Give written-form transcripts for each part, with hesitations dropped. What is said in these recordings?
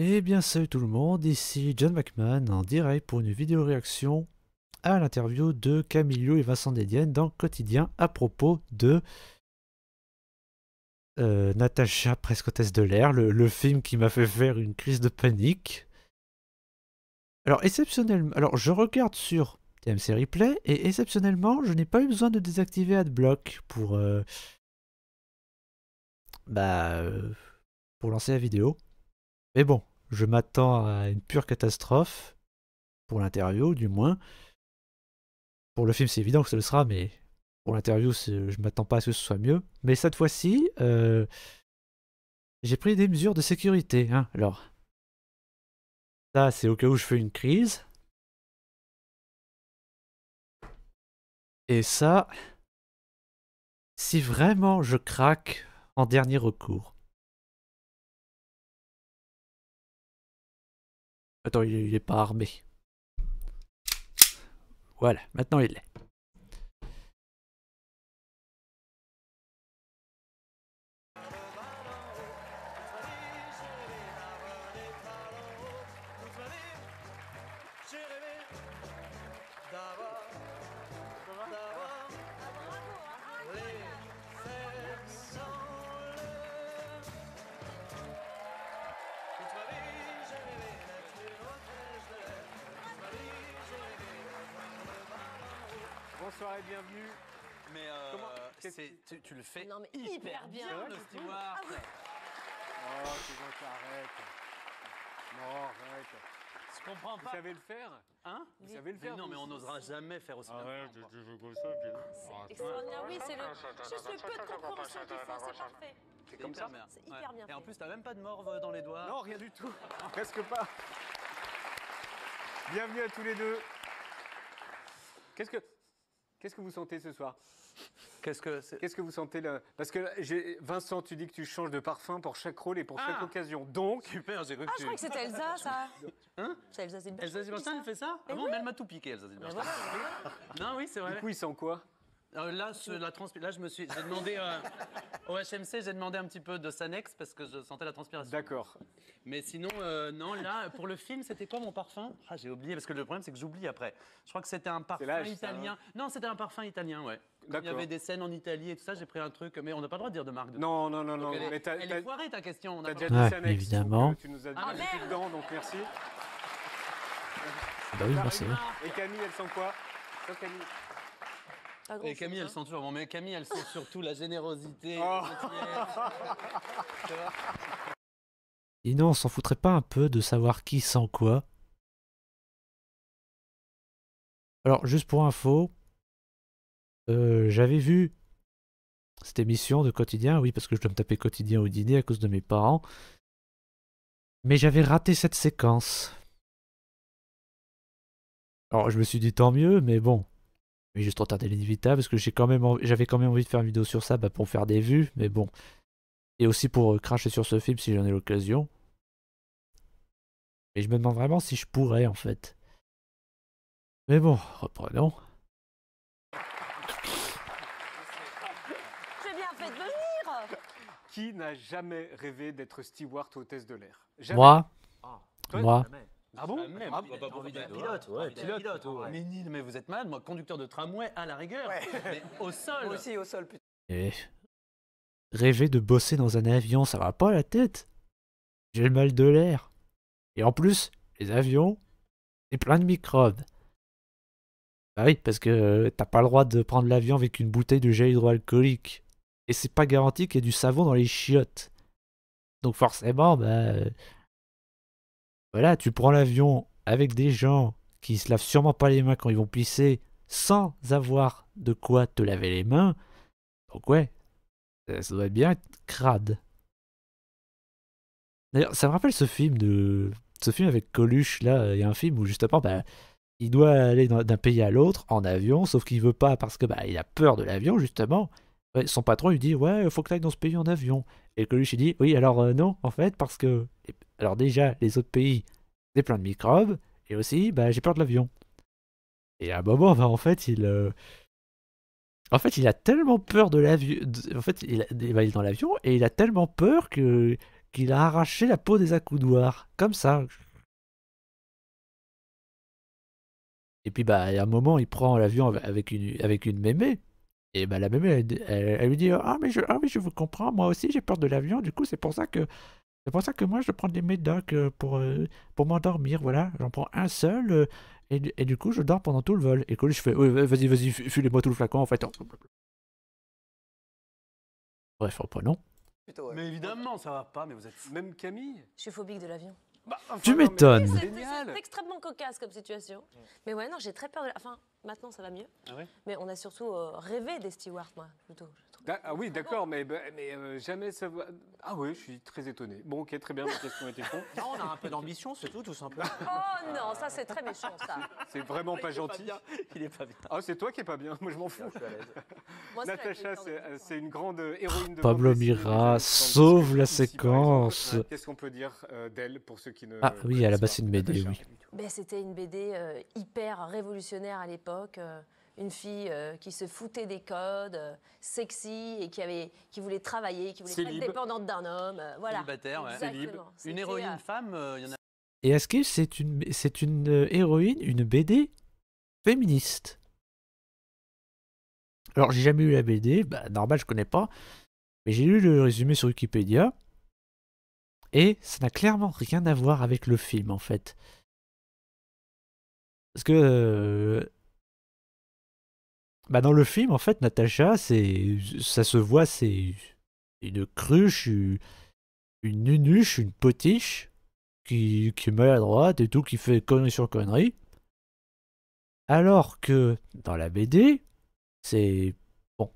Eh bien salut tout le monde, ici John McMahon en direct pour une vidéo réaction à l'interview de Camillo et Vincent Dedienne dans Quotidien à propos de Natacha presque hôtesse de l'air, le film qui m'a fait faire une crise de panique. Alors exceptionnellement, alors je regarde sur TMC Replay et exceptionnellement je n'ai pas eu besoin de désactiver Adblock bah, euh, pour lancer la vidéo. Mais bon, je m'attends à une pure catastrophe pour l'interview du moins. Pour le film, c'est évident que ça le sera, mais pour l'interview, je m'attends pas à ce que ce soit mieux. Mais cette fois-ci, j'ai pris des mesures de sécurité. Hein. Alors, ça, c'est au cas où je fais une crise. Et ça, si vraiment je craque en dernier recours. Attends, il est pas armé. Voilà, maintenant il l'est. Bonsoir et bienvenue. Mais tu le fais non, mais hyper bien, le steward. Ah oui. Oh, c'est gentil, arrête. Non, arrête. Je comprends Vous pas. savez le faire? Hein? Vous savez le faire? Non, mais on n'osera jamais faire aussi bien. Arrête, que moi. je comme ça. C'est extraordinaire, oui, c'est juste le peu de compréhension qu'il faut, c'est parfait. C'est comme ça? C'est hyper bien Et en fait. plus, t'as même pas de morve dans les doigts. Non, rien du tout. Presque pas. Bienvenue à tous les deux. Qu'est-ce que vous sentez ce soir? Qu'est-ce que c'est? Qu'est-ce que vous sentez là? Parce que Vincent, tu dis que tu changes de parfum pour chaque rôle et pour chaque Ah. occasion. Donc, Super, j'ai cru Ah, que je croyais que c'était Elsa, ça. Hein? C'est Elsa Zilberstein. Elsa Zilberstein, elle fait ça? Mais Ah bon, oui. mais elle m'a tout piqué, Elsa Mais Zilberstein. voilà. Non, oui, c'est vrai. du coup, il sent quoi? Là, là, j'ai demandé au HMC, j'ai demandé un petit peu de Sanex parce que je sentais la transpiration. D'accord. Mais sinon, non, là, pour le film, c'était quoi mon parfum? Ah, j'ai oublié, parce que le problème, c'est que j'oublie après. Je crois que c'était un parfum l'âge, ça, italien. Non, c'était un parfum italien, ouais. Comme il y D'accord. avait des scènes en Italie et tout ça, j'ai pris un truc, mais on n'a pas le droit de dire de marque. Non, non, non, Donc non. elle Mais est, t'as elle est foirée, ta question. On n'a déjà pas dit Ouais, Sanex, évidemment. donc, tu nous as Ah, dit merde. dedans, donc merci. Bah oui, merci. Et Camille, elle sent quoi? Toi, Camille? Pas Et grand-chose, Camille, elle hein. sent toujours. Bon, mais Camille, elle sent surtout la générosité. Oh. la gentillesse. Tu vois. Et non, on s'en foutrait pas un peu de savoir qui sent quoi? Alors, juste pour info, j'avais vu cette émission de Quotidien, oui, parce que je dois me taper Quotidien au dîner à cause de mes parents. Mais j'avais raté cette séquence. Alors, je me suis dit tant mieux, mais bon. J'ai juste retardé l'inévitable parce que j'avais quand même envie de faire une vidéo sur ça bah, pour faire des vues, mais bon. Et aussi pour cracher sur ce film si j'en ai l'occasion. Et je me demande vraiment si je pourrais en fait. Mais bon, reprenons. J'ai bien fait de venir. Qui n'a jamais rêvé d'être steward ou hôtesse de l'air? Jamais. Moi, Toi, moi, Ah bon? Même. Ah, Bah, pour Pilote, pilote, ouais, pilote. Ouais. Mais nul, mais vous êtes malade, moi, conducteur de tramway à la rigueur. Mais au sol. Moi aussi au sol, putain. eh, rêver de bosser dans un avion, ça va pas à la tête. J'ai le mal de l'air. Et en plus, les avions, c'est plein de microbes. Bah oui, parce que t'as pas le droit de prendre l'avion avec une bouteille de gel hydroalcoolique. Et c'est pas garanti qu'il y ait du savon dans les chiottes. Donc forcément, voilà, tu prends l'avion avec des gens qui se lavent sûrement pas les mains quand ils vont pisser sans avoir de quoi te laver les mains. Donc ouais, ça doit bien être crade. D'ailleurs, ça me rappelle ce film avec Coluche, là, il y a un film où justement, il doit aller d'un pays à l'autre en avion, sauf qu'il veut pas parce que il a peur de l'avion, justement. Ouais, son patron lui dit, ouais, faut que tu ailles dans ce pays en avion. Et Coluche il dit, oui, alors non, en fait, parce que... Alors déjà, les autres pays, c'est plein de microbes, et aussi, j'ai peur de l'avion. Et à un moment, en fait, il a tellement peur de l'avion... En fait, il est dans l'avion, et il a tellement peur que qu'il a arraché la peau des accoudoirs. Comme ça. Et puis, bah, à un moment, il prend l'avion avec une mémé. Et bah, la mémé, elle lui dit ah, mais je vous comprends, moi aussi, j'ai peur de l'avion. Du coup, c'est pour ça que moi, je prends des médocs pour m'endormir. Voilà, j'en prends un seul. Et du coup, je dors pendant tout le vol. Et Coluche fait oui, vas-y, filez-moi tout le flacon, en fait. Bref, reprenons. Plutôt, ouais. Mais évidemment, ça va pas, mais vous êtes. Même Camille. Je suis phobique de l'avion. Bah, enfin, Tu non, mais m'étonnes. c'est C'est Génial. extrêmement cocasse comme situation. Mais ouais, non, j'ai très peur de Enfin, maintenant, ça va mieux. Ah ouais. Mais on a surtout rêvé des stewards, moi, plutôt. je trouve. Ah oui, d'accord, mais jamais ça va. Ah oui, je suis très étonné. Bon, ok, très bien, ma question était con. Non, on a un peu d'ambition, c'est tout simplement. Oh non, ça, c'est très méchant, ça. C'est vraiment pas gentil. Il est pas bien. Ah, c'est toi qui es pas bien, moi je m'en fous. Je suis à l'aise. Moi, c'est avec Natacha, les cordes de c'est une grande héroïne de Pablo bande dessinée des Mira années 70, sauve la ici, par séquence. exemple. Qu'est-ce qu'on peut dire d'elle pour ceux qui ne. Ah oui, à la base, c'est une BD, Natacha. oui. Ben, c'était une BD hyper révolutionnaire à l'époque. Une fille qui se foutait des codes, sexy et qui voulait travailler, qui voulait C'est pas être libre. dépendante d'un homme. Voilà. Célibataire, ouais. C'est libre. Exactement. Une C'était, héroïne femme, il y en a. Et est-ce que c'est une héroïne, une BD féministe? Alors, j'ai jamais lu la BD, bah, normal, je connais pas. Mais j'ai lu le résumé sur Wikipédia. Et ça n'a clairement rien à voir avec le film, en fait. Parce que bah dans le film, en fait, Natacha, ça se voit, c'est une cruche, une nunuche, une potiche qui est maladroite et tout, qui fait connerie sur connerie. Alors que dans la BD, c'est bon,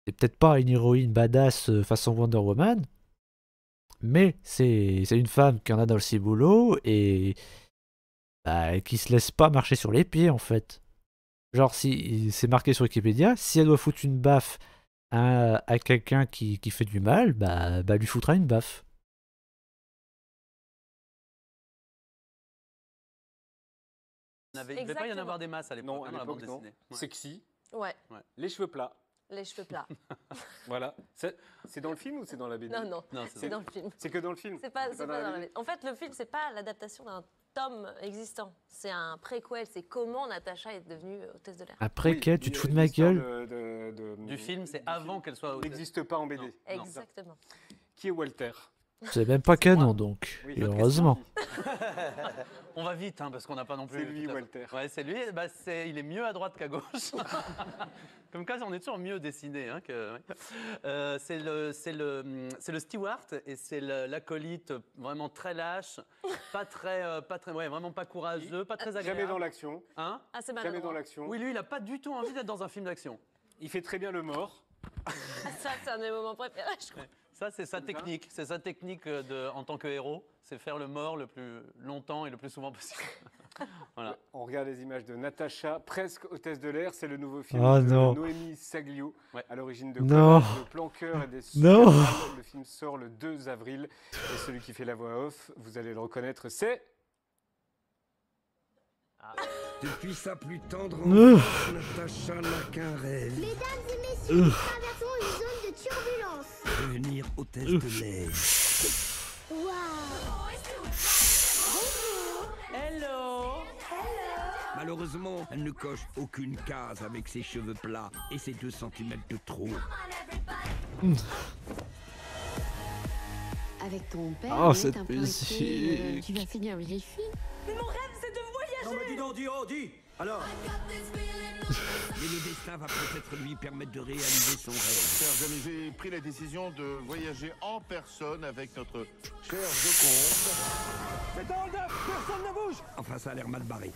c'est peut-être pas une héroïne badass façon Wonder Woman, mais c'est une femme qui en a dans le ciboulot et bah, qui se laisse pas marcher sur les pieds en fait. Genre, si c'est marqué sur Wikipédia, si elle doit foutre une baffe à quelqu'un qui fait du mal, bah lui foutra une baffe. Il ne devait pas y en Exactement. avoir des masses à l'époque Non, à hein, dans la bande l'époque, non. dessinée. Ouais. Sexy, Ouais, les cheveux plats. les cheveux plats. Voilà. C'est dans le film ou c'est dans la BD? Non, non, Non, c'est dans le film. C'est que dans le film. C'est pas dans la BD. BD. En fait, le film, c'est pas l'adaptation d'un tome existant. C'est un préquel. C'est comment Natacha est devenue hôtesse de l'air. Après, Oui, tu te fous de ma l'histoire gueule? Du film, c'est du avant film qu'elle soit. n'existe pas en BD. Non. Exactement. Qui est Walter? C'est même pas canon donc. Oui, Et votre heureusement. question. On va vite, hein, parce qu'on n'a pas non plus. C'est lui, toute la- Walter. Ouais, c'est lui. Bah, il est mieux à droite qu'à gauche. Comme quoi, on est toujours mieux dessiné. Hein, ouais. C'est le steward et c'est l'acolyte vraiment très lâche, ouais, vraiment pas courageux, pas très agréable. Jamais dans l'action. Hein? Ah, c'est Jamais maladroit. dans l'action. Oui, lui, il a pas du tout envie d'être dans un film d'action. Il fait très bien le mort. Ça, c'est un de mes moments préférés, je crois. Ça, c'est sa technique. C'est sa technique en tant que héros. C'est faire le mort le plus longtemps et le plus souvent possible. Voilà. On regarde les images de Natacha, presque hôtesse de l'air. C'est le nouveau film Oh de non. Noémie Saglio, Ouais. à l'origine de Non. Collage, de Plan Cœur et des Non. Superman. Le film sort le 2 avril. Et celui qui fait la voix off, vous allez le reconnaître, c'est... Depuis sa plus tendre Euh. enfance, Natacha n'a qu'un rêve, Mesdames et messieurs, nous traversons une zone de turbulence. devenir hôtesse de l'air. Waouh! Hello. Malheureusement, elle ne coche aucune case avec ses cheveux plats et ses 2 cm de trop. Avec ton père, Oh, on est cette un peu musique. inquiet, tu vas finir vérifier. Non mais dis donc, dis alors Mais le destin va peut-être lui permettre de réaliser son rêve. Chers amis, j'ai pris la décision de voyager en personne avec notre cher Joconde. Enfin, ça a l'air mal barré.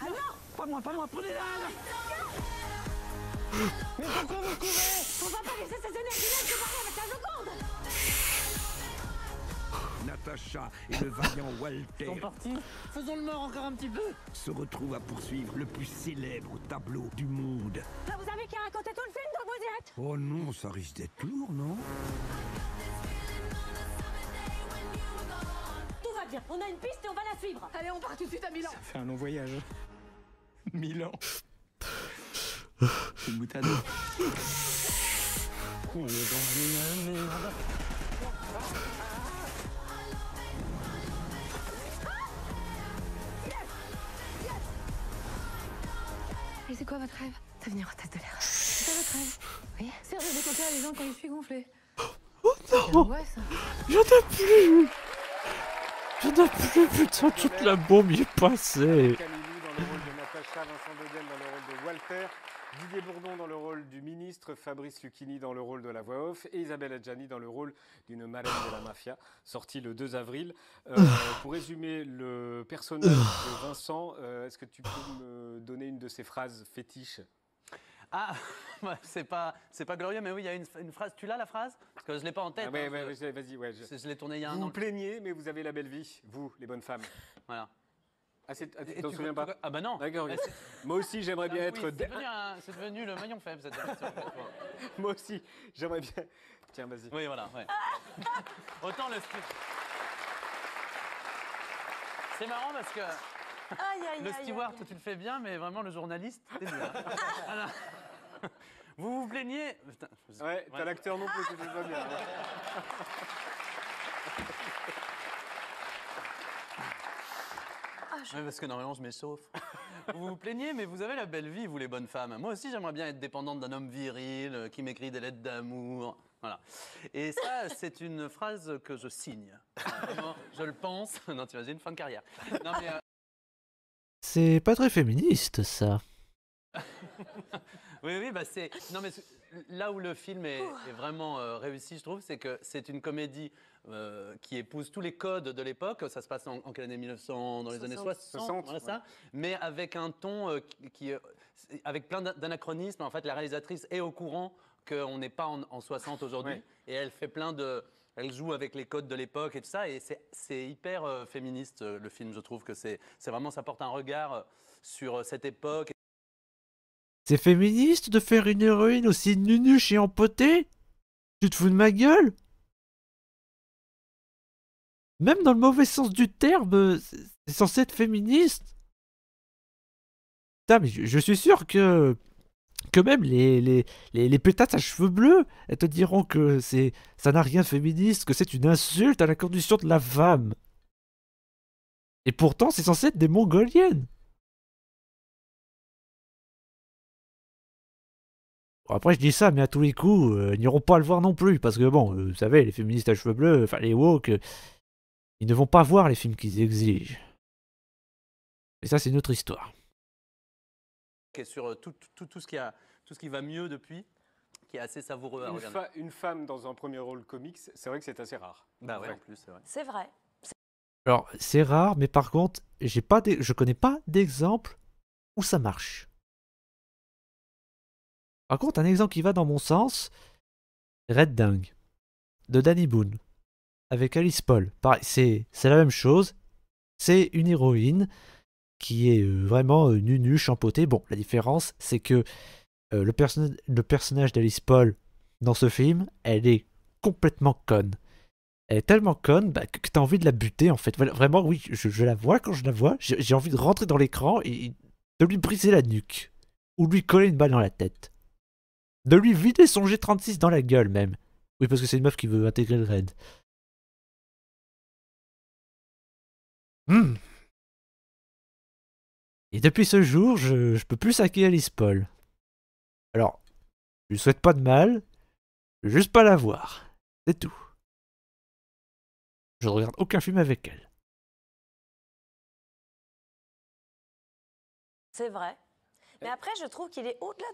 Natacha et le vaillant Walter Parti. Faisons le mort encore un petit peu. se retrouvent à poursuivre le plus célèbre tableau du monde. Là, vous avez qu'à raconter tout le film, donc vous y êtes. Oh non, ça risque d'être lourd, non? Tout va bien, on a une piste et on va la suivre. Allez, on part tout de suite à Milan. fait un long voyage. 1000 ans. C'est une boutade. quoi votre rêve? Devenir hôtesse de l'air. C'est ça votre rêve? Oui. Servir de coca à les gens quand je suis gonflé. Oh Quelle non! angoisse. J'en ai plus! J'en ai plus, putain, toute la bombe y est passée! Camilou dans le rôle de Natacha, Vincent Dodel dans le rôle de Walter, Didier Bourdon dans le rôle du ministre, Fabrice Lucchini dans le rôle de la voix off et Isabelle Adjani dans le rôle d'une marraine de la mafia, sorti le 2 avril. Pour résumer le personnage de Vincent, est-ce que tu peux me donner une de ses phrases fétiches? Ah, ouais, c'est pas glorieux, mais oui, il y a une phrase. Tu l'as la phrase? Parce que je l'ai pas en tête. Ah ouais, hein, vas-y, ouais. je l'ai tourné il y a un Vous an. vous plaignez, mais vous avez la belle vie, vous, les bonnes femmes. Voilà. Ah, tu Et t'en souviens pas? Ah bah non. D'accord, ok. Mais Moi aussi, j'aimerais bien oui, être... c'est devenu le maillon faible cette émission. Moi aussi, j'aimerais bien... Tiens, vas-y. Oui, voilà. Ouais. Autant le style. C'est marrant parce que Aïe, aïe, le aïe, steward, aïe. tu le fais bien, mais vraiment le journaliste, c'est nul. Hein. Alors, vous vous plaignez. Putain, Ouais, t'as l'acteur non plus, c'est pas bien. Ouais. Ouais, parce que normalement je m'échauffe. Vous vous plaignez, mais vous avez la belle vie, vous les bonnes femmes. Moi aussi, j'aimerais bien être dépendante d'un homme viril qui m'écrit des lettres d'amour. Voilà. Et ça, c'est une phrase que je signe. Vraiment, je le pense. Non, t'imagines, fin de carrière. Non, mais, C'est pas très féministe, ça. oui, bah c'est. Non, mais là où le film est vraiment réussi, je trouve, c'est que c'est une comédie qui épouse tous les codes de l'époque. Ça se passe en quelle année? 1900, dans les années 60, voilà ça. Mais avec un ton avec plein d'anachronismes. En fait, la réalisatrice est au courant qu'on n'est pas en 60 aujourd'hui. Ouais. Et elle fait plein de. Elle joue avec les codes de l'époque et tout ça. Et c'est hyper féministe, le film. Je trouve que c'est vraiment. Ça porte un regard sur cette époque. C'est féministe de faire une héroïne aussi nunuche et empotée? Tu te fous de ma gueule? Même dans le mauvais sens du terme, c'est censé être féministe? Putain, mais je suis sûr que même les pétasses à cheveux bleus, elles te diront que ça n'a rien de féministe, que c'est une insulte à la condition de la femme. Et pourtant, c'est censé être des mongoliennes. Bon, après, je dis ça, mais à tous les coups, ils n'iront pas le voir non plus, parce que bon, vous savez, les féministes à cheveux bleus, enfin les woke, ils ne vont pas voir les films qu'ils exigent. Et ça, c'est une autre histoire. Et sur tout ce qui va mieux depuis, qui est assez savoureux à regarder. Une femme dans un premier rôle comics, c'est vrai que c'est assez rare. Bah ouais, Ouais. en plus, c'est vrai. C'est vrai. Alors, c'est rare, mais par contre, je connais pas d'exemple où ça marche. Par contre, un exemple qui va dans mon sens, Red Dingue, de Danny Boone, avec Alice Paul. Pareil, c'est la même chose. C'est une héroïne qui est vraiment nunuche, empotée. Bon, la différence, c'est que le personnage d'Alice Paul dans ce film, elle est complètement conne. Elle est tellement conne que t'as envie de la buter, en fait. Vraiment, oui, je la vois quand je la vois. J'ai envie de rentrer dans l'écran et de lui briser la nuque. Ou de lui coller une balle dans la tête. De lui vider son G36 dans la gueule, même. Oui, parce que c'est une meuf qui veut intégrer le raid. Et depuis ce jour, je peux plus saquer Alice Paul. Alors, je lui souhaite pas de mal, je veux juste pas la voir. C'est tout. Je ne regarde aucun film avec elle. C'est vrai. Mais après, je trouve qu'il est au-delà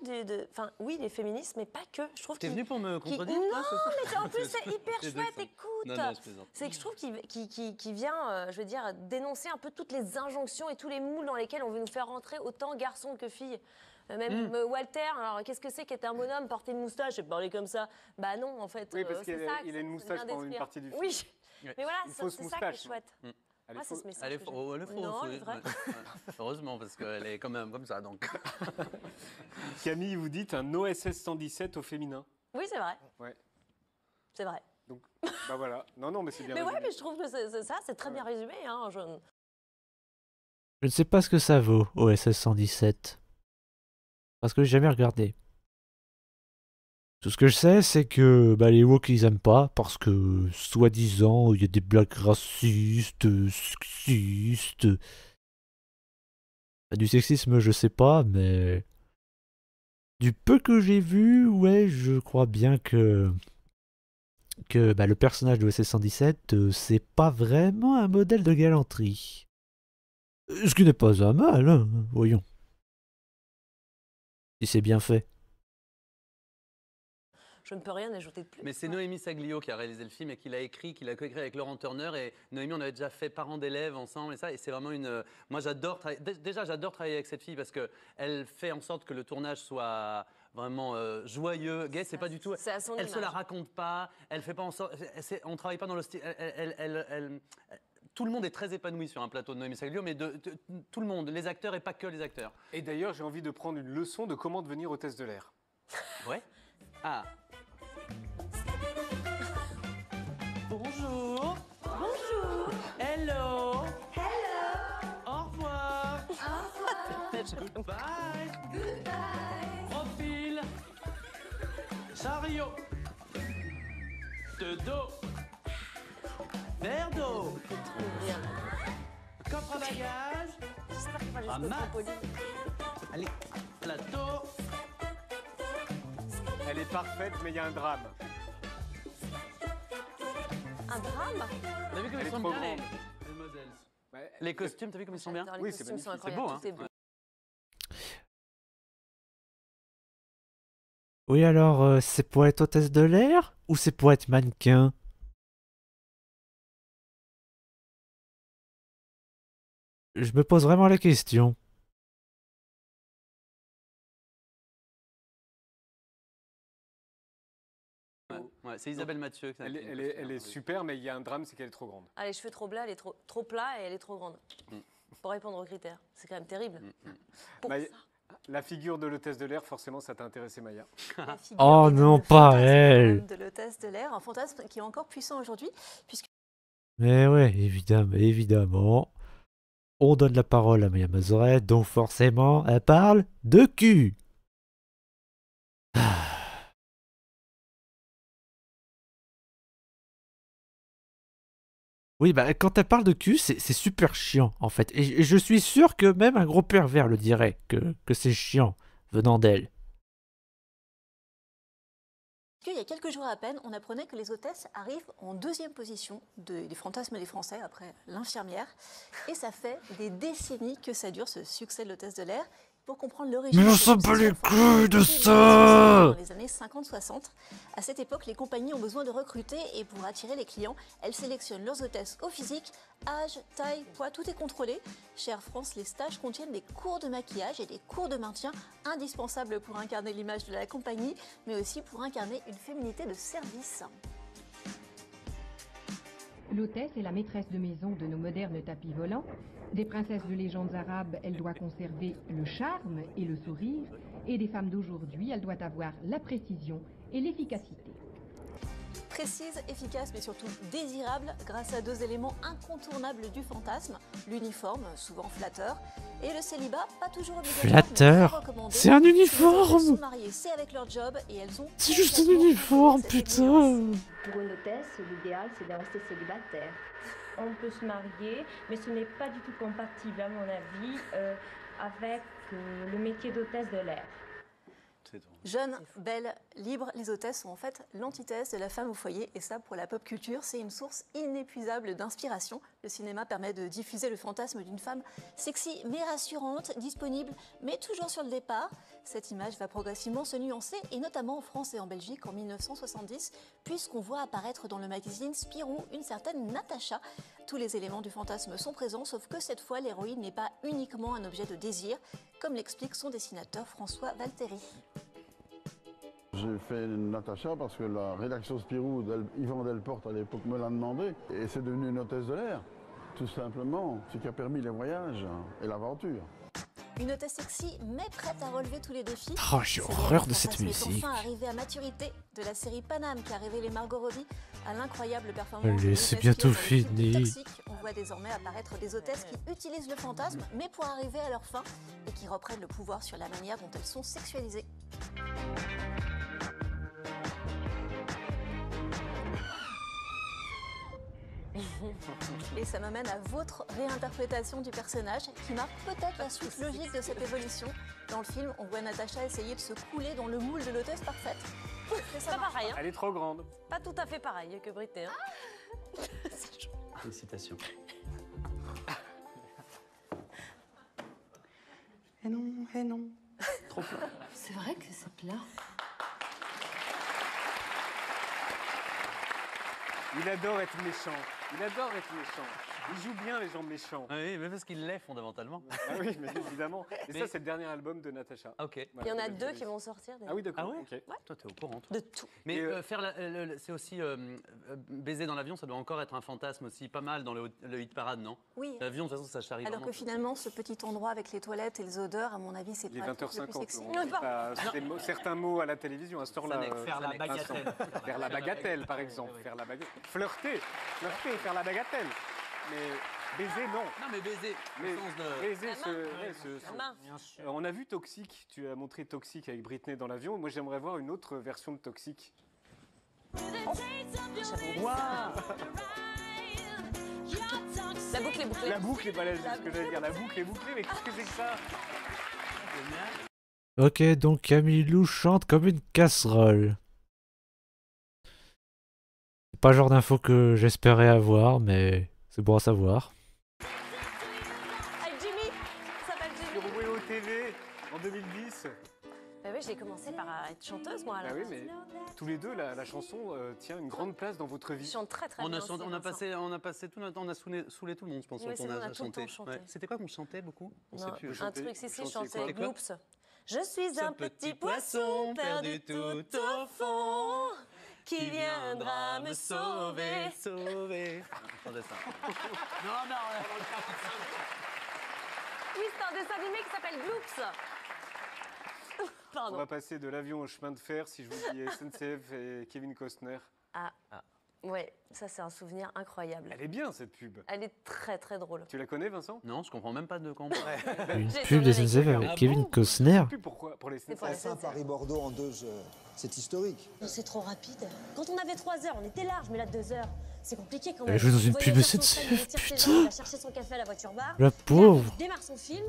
Enfin, oui, il est féministe, mais pas que. Je trouve T'es qu'il... venu pour me contredire Non, toi, ce soir mais en plus, c'est hyper C'est chouette, vexant. écoute. Non, je plaisante. C'est que je trouve qu'il vient, je veux dire, dénoncer un peu toutes les injonctions et tous les moules dans lesquels on veut nous faire rentrer, autant garçons que filles. Même Walter, alors qu'est-ce que c'est qu'être un bonhomme, porter une moustache et parler comme ça? Bah non, en fait. Oui, parce qu'il c'est ça a que une moustache vient pendant une détruire. partie du film. Oui, Ouais. mais voilà, Une c'est fausse ça qui est moustache, chouette. Elle est Moi, c'est fausse. ce message Elle est, que j'ai. elle est fausse, Non, oui. elle est vraie. Ouais. Heureusement, parce qu'elle est quand même comme ça, donc. Camille, vous dites un OSS 117 au féminin. Oui, c'est vrai. Ouais. C'est vrai. Donc, bah voilà. Non, mais c'est bien Mais ouais, résumé. mais je trouve que c'est ça, c'est très bien résumé. Hein. Je ne sais pas ce que ça vaut, OSS 117. Parce que j'ai jamais regardé. Tout ce que je sais, c'est que les woke ils aiment pas parce que, soi-disant, il y a des blagues racistes, sexistes. Du sexisme, je sais pas, mais Du peu que j'ai vu, ouais, je crois bien que le personnage de OSS 117, c'est pas vraiment un modèle de galanterie. Ce qui n'est pas un mal, hein, voyons. Si c'est bien fait. Je ne peux rien ajouter de plus. Mais c'est Noémie Saglio qui a réalisé le film et qui l'a écrit, qui l'a coécrit avec Laurent Turner. Et Noémie, on avait déjà fait Parents d'élèves ensemble et ça. Et c'est vraiment une. Moi, j'adore travailler. Déjà, j'adore travailler avec cette fille parce qu'elle fait en sorte que le tournage soit vraiment joyeux, gai. C'est pas du tout. C'est à son Elle se la image. raconte pas. Elle fait pas en sorte. On travaille pas dans le style. Tout le monde est très épanoui sur un plateau de Noémie Saglio, mais tout le monde, les acteurs et pas que les acteurs. Et d'ailleurs, j'ai envie de prendre une leçon de comment devenir hôtesse de l'air. Ouais. Ah. Bonjour. Bonjour. Hello. Hello. Au revoir. Goodbye. Goodbye. Profil. Chariot. De dos. Verre d'eau. Coffre à bagages. J'espère qu'il va Ah, jusqu'au mince. trampoline. Allez, plateau. Elle est parfaite, mais il y a un drame. Un drame. T'as vu comme Elle ils est sont trop bien grande. les modèles. Ouais. Les costumes, t'as vu comme ils sont bien? J'adore, les Oui, c'est costumes sont magnifique. C'est beau, incroyables, hein. tout est beau. Oui, alors, c'est pour être hôtesse de l'air ou c'est pour être mannequin? Je me pose vraiment la question. Ouais, c'est Isabelle Mathieu. qui a Elle, écrit elle le est, costume, elle est oui. super, mais il y a un drame, c'est qu'elle est trop grande. Ah, les cheveux trop plats, elle est trop plats et elle est trop grande. Mm. Pour répondre aux critères. C'est quand même terrible. Pour Maya- ça. La figure de l'hôtesse de l'air, forcément, ça t'a intéressé, Maya. La figure Oh est même non, le pas fantasme elle. même de l'hôtesse de l'air, un fantasme qui est encore puissant aujourd'hui, puisque Mais ouais, évidemment. On donne la parole à Maya Mazoret, donc forcément, elle parle de cul. Oui, bah quand elle parle de cul, c'est super chiant, en fait. Et je suis sûr que même un gros pervers le dirait, que c'est chiant, venant d'elle. il y a quelques jours à peine, on apprenait que les hôtesses arrivent en deuxième position des fantasmes des Français après l'infirmière. Et ça fait des décennies que ça dure, ce succès de l'hôtesse de l'air. Pour comprendre l'origine Mais de on cette s'en bat les obsession, couilles de faut ça! dans les années 50-60. À cette époque, les compagnies ont besoin de recruter et pour attirer les clients, elles sélectionnent leurs hôtesses au physique, âge, taille, poids, tout est contrôlé. Chez Air France, les stages contiennent des cours de maquillage et des cours de maintien indispensables pour incarner l'image de la compagnie, mais aussi pour incarner une féminité de service. L'hôtesse est la maîtresse de maison de nos modernes tapis volants. Des princesses de légendes arabes, elle doit conserver le charme et le sourire. Et des femmes d'aujourd'hui, elle doit avoir la précision et l'efficacité. Précise, efficace, mais surtout désirable, grâce à deux éléments incontournables du fantasme, l'uniforme, souvent flatteur, et le célibat, pas toujours obligatoire, Flatteur? mais très recommandé. C'est un Si les uniforme! hôtesses sont mariées, c'est avec leur job, et elles ont C'est juste un complètement uniforme, intégré cette exigence. putain! Pour une hôtesse, l'idéal, c'est de rester célibataire. On peut se marier, mais ce n'est pas du tout compatible, à mon avis, avec le métier d'hôtesse de l'air. Jeunes, belles, libres, les hôtesses sont en fait l'antithèse de la femme au foyer. Et ça, pour la pop culture, c'est une source inépuisable d'inspiration. Le cinéma permet de diffuser le fantasme d'une femme sexy mais rassurante, disponible mais toujours sur le départ. Cette image va progressivement se nuancer, et notamment en France et en Belgique en 1970, puisqu'on voit apparaître dans le magazine Spirou une certaine Natacha. Tous les éléments du fantasme sont présents, sauf que cette fois, l'héroïne n'est pas uniquement un objet de désir, comme l'explique son dessinateur François Valteri. J'ai fait Natacha parce que la rédaction Spirou, Yvan Delporte à l'époque me l'a demandé, et c'est devenu une hôtesse de l'air, tout simplement, ce qui a permis les voyages et l'aventure. Une hôtesse sexy, mais prête à relever tous les défis. Oh, j'ai horreur de cette musique. C'est enfin arrivé à maturité, de la série Paname qui a révélé Margot Robbie à l'incroyable performance. Allez, c'est bientôt fini. Toxique, on voit désormais apparaître des hôtesses qui utilisent le fantasme, mais pour arriver à leur fin, et qui reprennent le pouvoir sur la manière dont elles sont sexualisées. Et ça m'amène à votre réinterprétation du personnage, qui marque peut-être la suite logique de cette évolution. Dans le film, on voit Natacha essayer de se couler dans le moule de l'hôtesse parfaite. C'est pas pareil, hein. Elle est trop grande. Pas tout à fait pareil que Britney. Hein. Félicitations. Et non. Trop plat. C'est vrai que c'est plat. Il adore être méchant. Il adore être méchant. Il joue bien les gens méchants. Ah oui, mais parce qu'il l'est fondamentalement. Ah oui, mais évidemment. Et ça, c'est le dernier album de Natacha. Ok. Il y en a 2 qui vont sortir. Ah oui, d'accord. Ah ouais, ok. Toi, t'es au courant. Toi. De tout. Mais faire c'est aussi baiser dans l'avion, ça doit encore être un fantasme aussi pas mal dans le hit parade, non? Oui. L'avion, de toute façon, ça charrie. Alors que finalement, ce petit endroit avec les toilettes et les odeurs, à mon avis, c'est Il est pas le truc le plus 20h50. sexy. On dit pas certains mots à la télévision à ce temps-là. Faire la bagatelle. Faire la bagatelle, par exemple. Faire la bagatelle. Flirter. Flirter, faire la bagatelle. Mais baiser, non. Non, mais baiser. Mais au sens de... baiser, La main. On a vu Toxique. Tu as montré Toxique avec Britney dans l'avion. Moi, j'aimerais voir une autre version de Toxique. La boucle est bouclée. La boucle est balèze, c'est ce que j'allais dire. La boucle est bouclée, mais qu'est-ce que c'est que ça? Ok, donc Camille Lou chante comme une casserole. C'est pas le genre d'info que j'espérais avoir, mais c'est bon à savoir. Avec Jimmy. Ça s'appelle Sur Jimmy. WEO TV en 2010. Bah oui, j'ai commencé par être chanteuse, moi. Ah oui, mais tous les deux, la chanson tient une grande place dans votre Je vie. chante très très On bien. a passé tout notre temps, on a saoulé tout le monde, je pense, Oui, quand c'est on vrai, on a a tout le chanté. temps chanté. Ouais. C'était quoi qu'on chantait beaucoup? On sait Non, plus. un truc, si, chantiez chantais quoi? Gloops. Je suis un petit poisson perdu tout au fond qui viendra me sauver. Sauver. Entendez ça. Non, non. Oui, c'est un dessin animé qui s'appelle Gloops. On Pardon. va passer de l'avion au chemin de fer si je vous dis SNCF et Kevin Costner. Ah, ouais, ça c'est un souvenir incroyable. Elle est bien cette pub. Elle est très très drôle. Tu la connais, Vincent? Non, je comprends même pas de quoi on parle. Une J'ai pub tourné des SNCF avec Kevin Costner. Plus pourquoi? Pour les C'est pour les SNCF. Paris-Bordeaux en 2, c'est historique. C'est trop rapide. Quand on avait 3 heures, on était large, mais là 2 heures, c'est compliqué quand Elle même. joue dans une Le pub voyageur SNCF, s'entraîne, il tire ses putain. jambes, il va chercher son café à la voiture bar. La pauvre. Il démarre son film.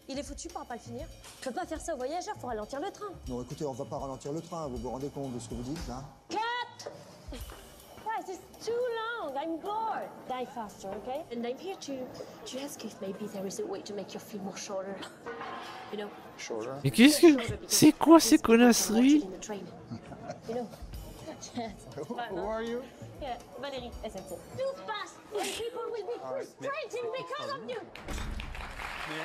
Il est foutu, pourra pas le finir. Tu peux pas faire ça aux voyageurs, faut ralentir le train. Non, écoutez, on va pas ralentir le train, vous vous rendez compte de ce que vous dites, là? Cut! Guys, it's too long. I'm bored. Die faster, okay? And I'm here to ask if maybe there is a way to make your film more shorter. You know? Shorter? Mais qu'est-ce que... C'est quoi ces connasseries? In the train. You know? Who are you? Yeah, Valérie, SNCF. Too fast, and people will be frustrated because of you. Mais...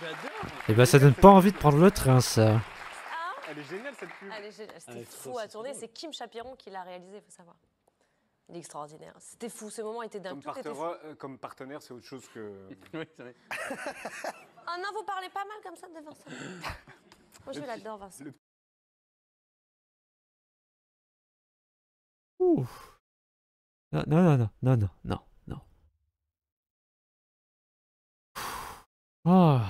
J'adore. Eh ben ça donne pas envie de prendre le train, ça. Elle est géniale cette pub. C'était fou à tourner. C'est Kim Chapiron qui l'a réalisé, il faut savoir. Il est extraordinaire. C'était fou, ce moment était dingue. Tout était fou. Comme partenaire, c'est autre chose que... Oui, c'est vrai. Ah non, vous parlez pas mal comme ça de Vincent. Moi, je l'adore, Vincent. Ouh. Non, non, non, non, non, non, non, non. Oh.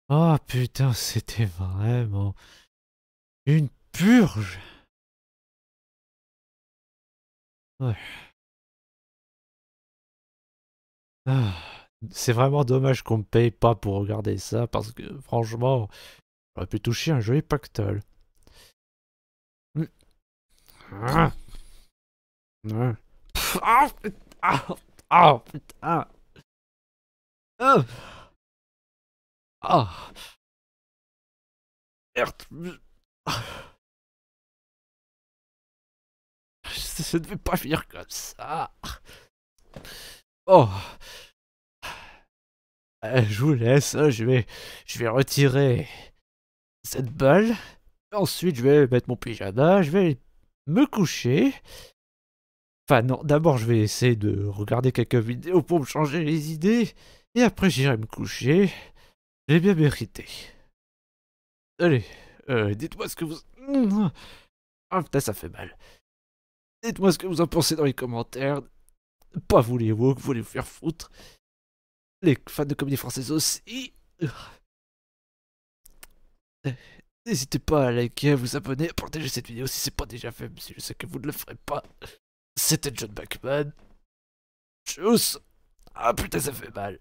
Oh putain, c'était vraiment une purge. Ouais. Ah. C'est vraiment dommage qu'on me paye pas pour regarder ça parce que franchement, j'aurais pu toucher un joli pactole. Ah. Ouais. Ah putain. Ah putain. Ah. Merde. Ça ne devait pas finir comme ça. Oh. Je vous laisse, je vais retirer cette balle. Ensuite, je vais mettre mon pyjama, je vais me coucher. Enfin non, d'abord je vais essayer de regarder quelques vidéos pour me changer les idées. Et après j'irai me coucher. J'ai bien mérité. Allez, dites-moi ce que vous... Ah putain, ça fait mal. Dites-moi ce que vous en pensez dans les commentaires. Pas vous les woke, vous voulez vous faire foutre. Les fans de comédie française aussi. N'hésitez pas à liker, à vous abonner, à partager cette vidéo si c'est pas déjà fait, même si je sais que vous ne le ferez pas. C'était John Bachman. Tchuss. Ah putain, ça fait mal.